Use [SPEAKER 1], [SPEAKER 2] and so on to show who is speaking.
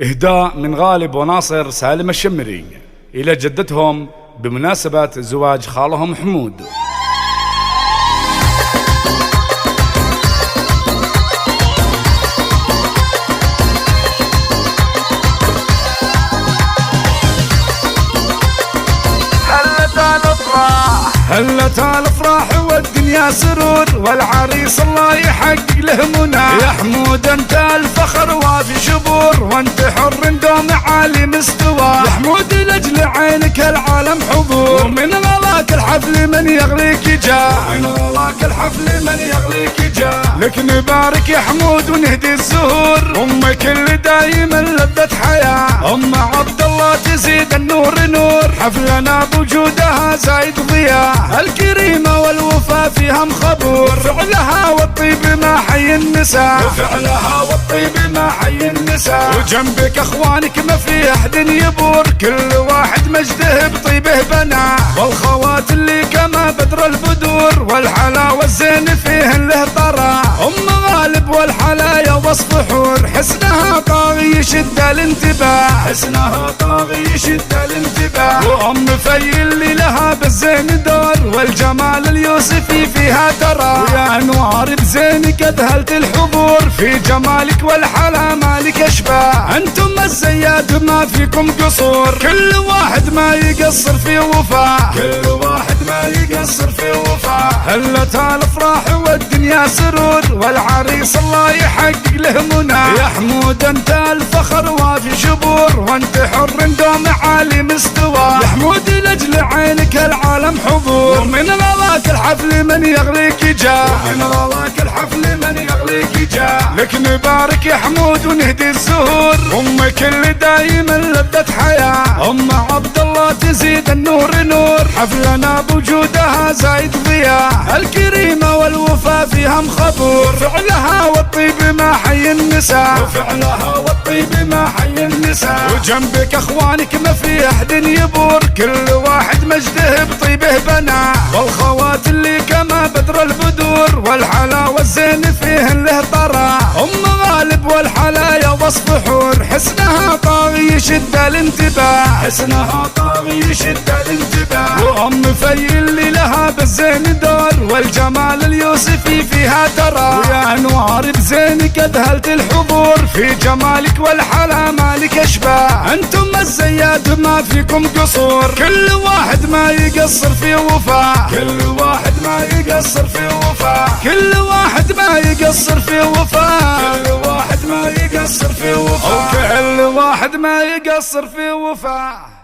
[SPEAKER 1] إهداء من غالب وناصر سالم الشمري إلى جدتهم بمناسبة زواج خالهم حمود. هلت الافراح والدنيا سرور، والعريس الله يحقق له منى. يا حمود انت الفخر وافي شبور، وانت حر دوم عالي مستوى. يا حمود لاجل عينك العالم حضور، ومن غلاك الحفل من يغليك جاء. من غلاك الحفل من يغليك جاء. لك نبارك يا حمود ونهدي الزهور، امك اللي دايما لذة حياة. ام عبد الله تزيد النور نور، حفلنا بوجودها زايد ضياء. الكريمة والوفا فيها مخبور، فعلها والطيب ما حي النساء. فعلها والطيب ما حي النساء. وجنبك اخوانك ما في احد يبور، كل واحد مجده بطيبه بنا. والخوات اللي كما بدر البدور، والحلاوة الزين فيهن له طرا. ام غالب والحلايا وصف حور، حسنها طاغي يشد الانتباه. حسنها طاغي يشد الانتباه. وام في اللي لها بالزين دور، والجمال اليوسفي فيها ترى. ويا انوار بزينك اذهلت الحضور، في جمالك والحلا مالك اشباه. انتم الزياد ما فيكم قصور، كل واحد ما يقصر في وفاء. كل واحد ما يقصر في وفاء. هلت الافراح والدنيا سرور، والعريس الله يحقق له منى. يا حمود انت الفخر وافي شبور، وانت حر دوم عالي مستوى. يا حمود لاجل عينك العالم حضور، ومن غلاك الحفل من يغليك جاء. ومن غلاك الحفل من يغليك جاء. لك نبارك يا حمود ونهدي الزهور، امك اللي دايما لذة حياة. ام عبد الله تزيد النور نور، حفلنا بوجودها زايد ضياء. الكريمة والوفا فيها مخبور، فعلها والطيب ما حي النساء. وفعلها والطيب ما حي النساء. وجنبك اخوانك ما في احد يبور، كل واحد مجده بطيبه بنا. والخوات اللي كما بدر البدور، والحلاوة الزين فيهن له طرا. ام غالب والحلايا وصف حور، حسنها طاغي يشد الانتباه. حسنها طاغي يشد الانتباه. وام في اللي لها بالزين دور، والجمال اليوسفي فيها ترى. ويا انوار بزينك اذهلت الحضور، في جمالك والحلا مالك اشباه. انتم الزياد ما فيكم قصور، كل واحد ما يقصر في وفاء. كل واحد ما يقصر في وفاء. كل واحد ما يقصر في وفاء. كل واحد ما يقصر في وفاء. كل واحد ما يقصر في وفاء.